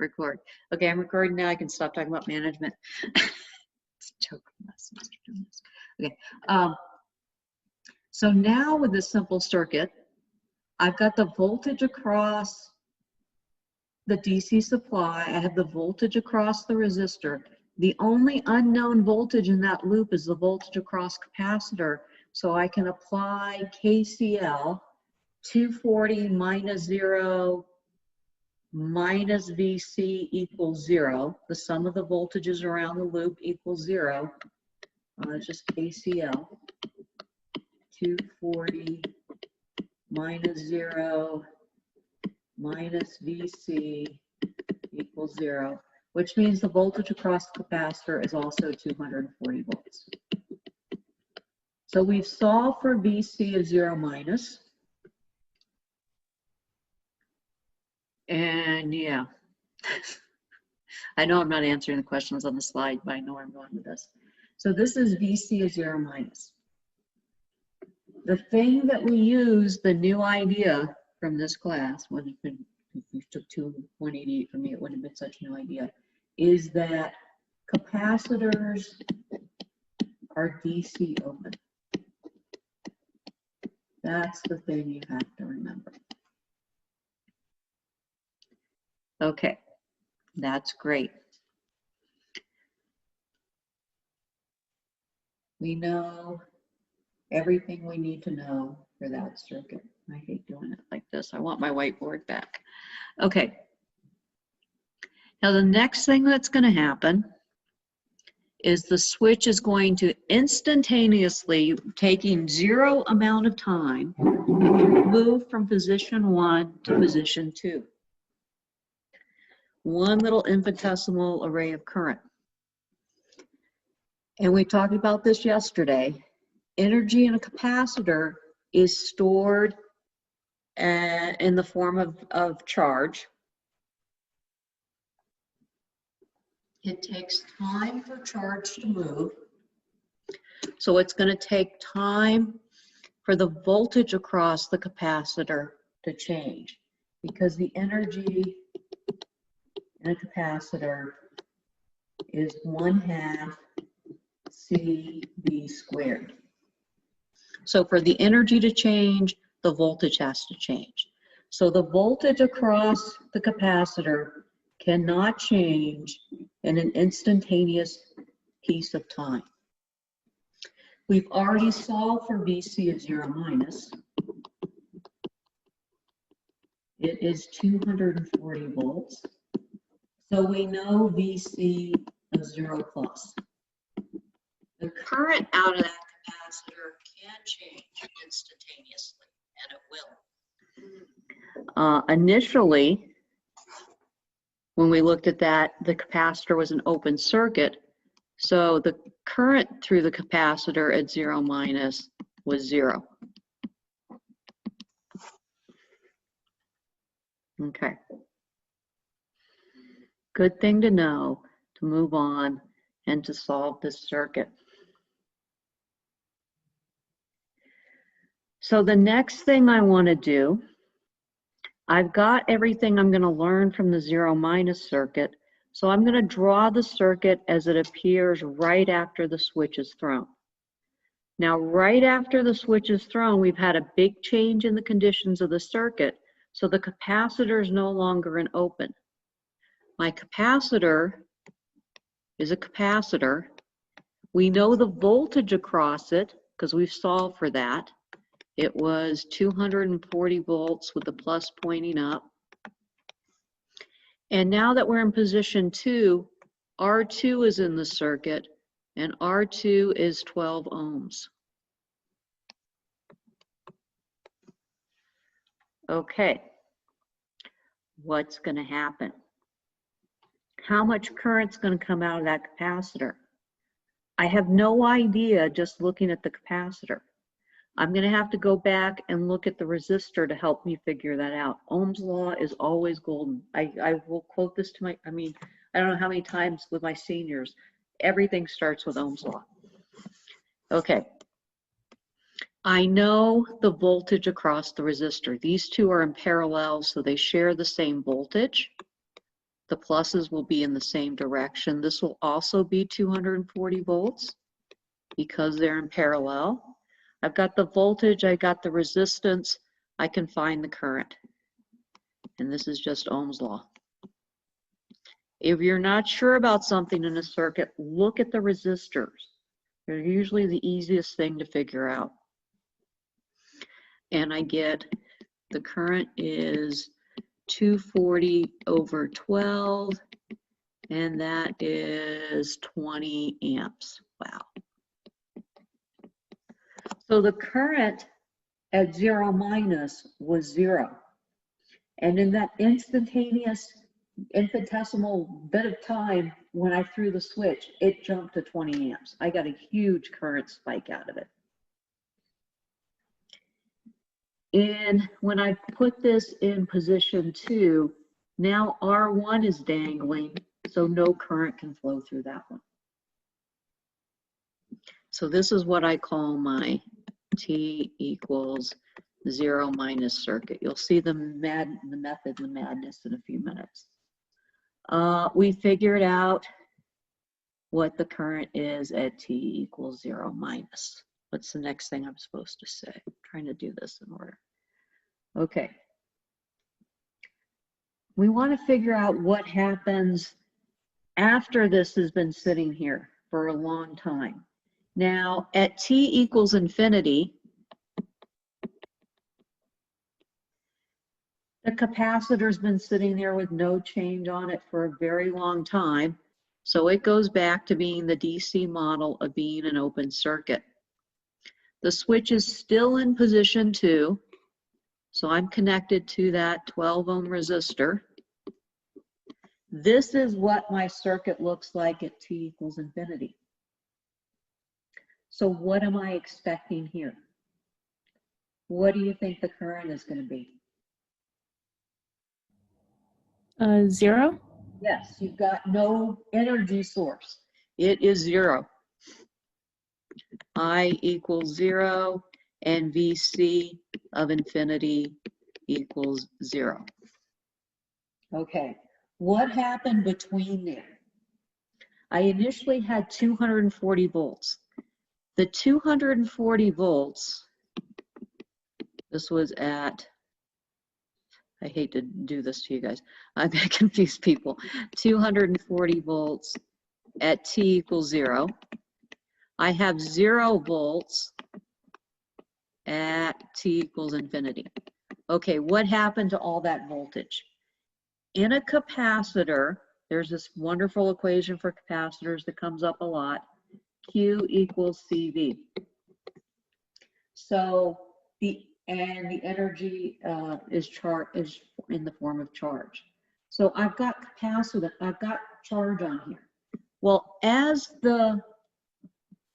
Record. Okay, I'm recording now. I can stop talking about management. It's a joke. Okay. So now with this simple circuit, I've got the voltage across the DC supply. I have the voltage across the resistor. The only unknown voltage in that loop is the voltage across capacitor. So I can apply KCL, 240 minus 0 minus VC equals 0. The sum of the voltages around the loop equals 0. It's just KCL. 240 minus 0 minus VC equals 0, which means the voltage across the capacitor is also 240 volts. So we've solved for VC of 0 minus. And yeah, I know I'm not answering the questions on the slide, but I know where I'm going with this. So this is VC of 0 minus. The thing that we use, the new idea from this class, if you took 188 from me, it wouldn't have been such a new idea, is that capacitors are DC open. That's the thing you have to remember. Okay, that's great. We know everything we need to know for that circuit. I hate doing it like this. I want my whiteboard back. Okay. Now the next thing that's going to happen is the switch is going to instantaneously, taking 0 amount of time, move from position 1 to position 2. One little infinitesimal array of current. And we talked about this yesterday. Energy in a capacitor is stored in the form of charge. It takes time for charge to move. So it's going to take time for the voltage across the capacitor to change, because the energy in a capacitor is 1/2 CV squared. So for the energy to change, the voltage has to change. So the voltage across the capacitor cannot change in an instantaneous piece of time. We've already solved for VC of 0 minus. It is 240 volts. So we know VC of 0 plus. The current out of that capacitor can change instantaneously, and it will. Initially, when we looked at that, the capacitor was an open circuit, so the current through the capacitor at 0 minus was 0. Okay. Good thing to know to move on and to solve this circuit. So the next thing I want to do, I've got everything I'm going to learn from the 0 minus circuit, so I'm going to draw the circuit as it appears right after the switch is thrown. Now, right after the switch is thrown, we've had a big change in the conditions of the circuit, so the capacitor is no longer an open. My capacitor is a capacitor. We know the voltage across it because we've solved for that. It was 240 volts with the plus pointing up. And now that we're in position 2, R2 is in the circuit, and R2 is 12 ohms. Okay, what's going to happen? How much current's going to come out of that capacitor? I have no idea just looking at the capacitor. I'm going to have to go back and look at the resistor to help me figure that out. Ohm's law is always golden. I will quote this to I don't know how many times with my seniors. Everything starts with Ohm's law. Okay. I know the voltage across the resistor. These two are in parallel, so they share the same voltage. The pluses will be in the same direction. This will also be 240 volts because they're in parallel. I've got the voltage, I got the resistance, I can find the current. And this is just Ohm's law. If you're not sure about something in a circuit, look at the resistors. They're usually the easiest thing to figure out. And I get the current is 240 over 12, and that is 20 amps. Wow. So the current at 0 minus was 0. And in that instantaneous, infinitesimal bit of time when I threw the switch, it jumped to 20 amps. I got a huge current spike out of it. And when I put this in position 2, now R1 is dangling, so no current can flow through that one. So this is what I call my T equals 0 minus circuit. You'll see the method, the madness in a few minutes. We figured out what the current is at T equals 0 minus. What's the next thing I'm supposed to say? I'm trying to do this in order. Okay. We want to figure out what happens after this has been sitting here for a long time. Now, at T equals infinity, the capacitor's been sitting there with no change on it for a very long time. So it goes back to being the DC model of being an open circuit. The switch is still in position 2. So I'm connected to that 12 ohm resistor. This is what my circuit looks like at T equals infinity. So what am I expecting here? What do you think the current is going to be? 0? Yes, you've got no energy source. It is 0. I equals 0 and VC of infinity equals 0. Okay, what happened between there? I initially had 240 volts. The 240 volts, this was at, I hate to do this to you guys, I'm going to confuse people. 240 volts at T equals 0. I have 0 volts at T equals infinity. Okay, what happened to all that voltage? In a capacitor, there's this wonderful equation for capacitors that comes up a lot. Q equals CV. So the energy is in the form of charge. So I've got capacitance, I've got charge on here. Well,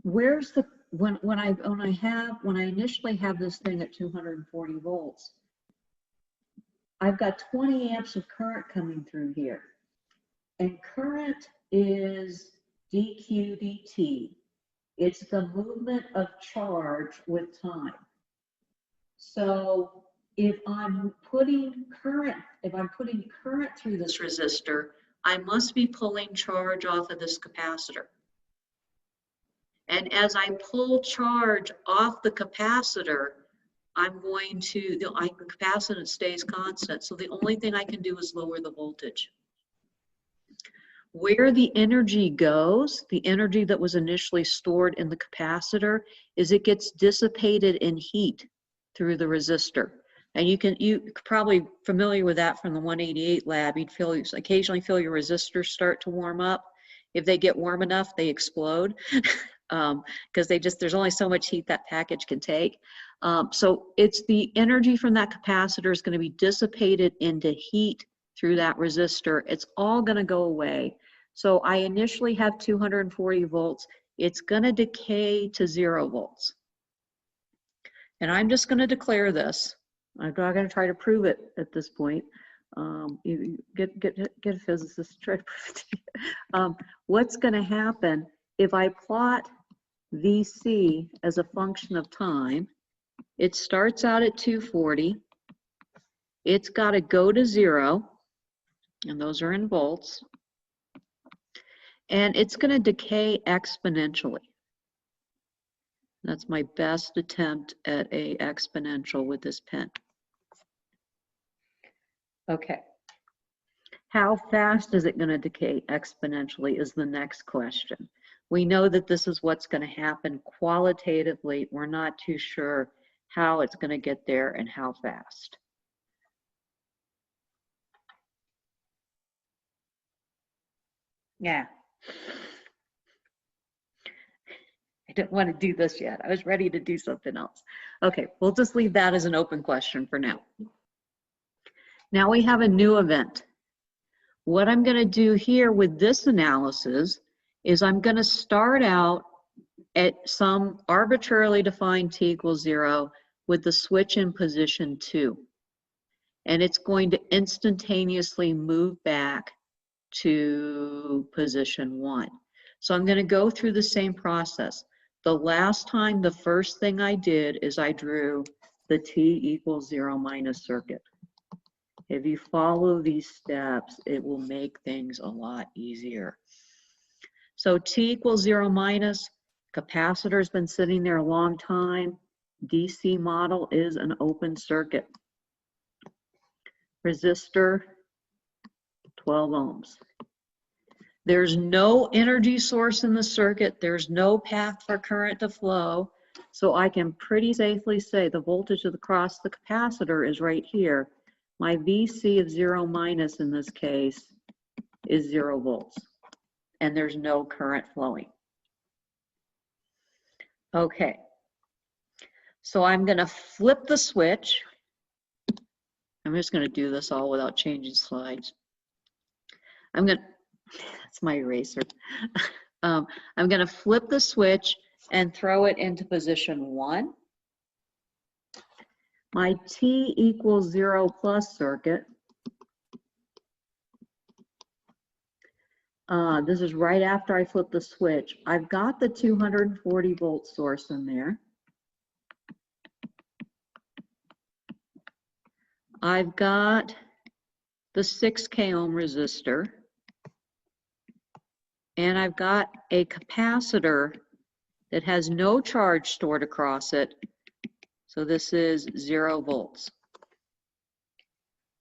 when I initially have this thing at 240 volts, I've got 20 amps of current coming through here. And current is dq dt. It's the movement of charge with time. So if I'm putting current through this resistor, I must be pulling charge off of this capacitor. And as I pull charge off the capacitor, the capacitance stays constant. So the only thing I can do is lower the voltage. Where the energy goes, the energy that was initially stored in the capacitor, is it gets dissipated in heat through the resistor. And you're probably familiar with that from the 188 lab. You'd occasionally feel your resistors start to warm up. If they get warm enough, they explode because there's only so much heat that package can take. So it's the energy from that capacitor is going to be dissipated into heat through that resistor. It's all going to go away. So I initially have 240 volts. It's going to decay to 0 volts. And I'm just going to declare this. I'm not going to try to prove it at this point. You get a physicist to try to prove it to you. What's going to happen if I plot VC as a function of time? It starts out at 240. It's got to go to 0. and those are in volts. And it's going to decay exponentially. That's my best attempt at a exponential with this pen. Okay. How fast is it going to decay exponentially is the next question. We know that this is what's going to happen qualitatively. We're not too sure how it's going to get there and how fast. Yeah. I didn't want to do this yet. I was ready to do something else. Okay, we'll just leave that as an open question for now. Now we have a new event. What I'm going to do here with this analysis is I'm going to start out at some arbitrarily defined t equals 0 with the switch in position 2. And it's going to instantaneously move back to position 1. So I'm going to go through the same process. The last time, the first thing I did is I drew the t equals 0 minus circuit. If you follow these steps, it will make things a lot easier. So t equals 0 minus, capacitor's been sitting there a long time. DC model is an open circuit. Resistor, 12 ohms. There's no energy source in the circuit. There's no path for current to flow. So I can pretty safely say the voltage across the capacitor is right here. My VC of 0 minus in this case is 0 volts. And there's no current flowing. Okay. So I'm going to flip the switch. I'm just going to do this all without changing slides. That's my eraser. I'm going to flip the switch and throw it into position 1. My t equals 0 plus circuit. This is right after I flip the switch. I've got the 240 volt source in there. I've got the 6K ohm resistor. And I've got a capacitor that has no charge stored across it. So this is 0 volts.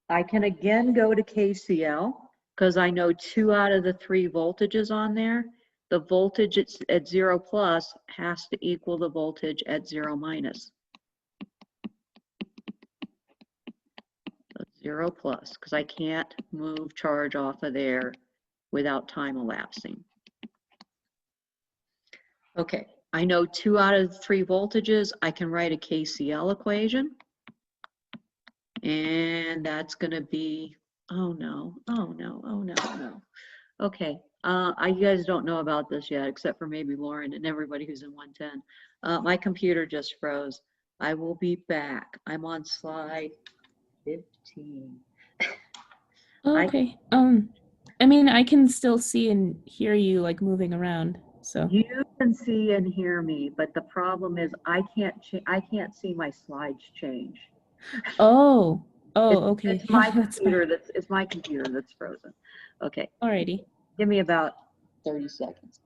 I can again go to KCL because I know 2 out of the 3 voltages on there. The voltage at 0 plus has to equal the voltage at 0 minus. So 0 plus, because I can't move charge off of there without time elapsing. Okay, I know 2 out of the 3 voltages. I can write a KCL equation. And that's going to be, oh no. Okay, you guys don't know about this yet, except for maybe Lauren and everybody who's in 110. My computer just froze. I will be back. I'm on slide 15. Okay. I mean, I can still see and hear you like moving around. So you can see and hear me, but the problem is I can't see my slides change. Okay. It's my computer it's my computer that's frozen. Okay. Alrighty. Give me about 30 seconds.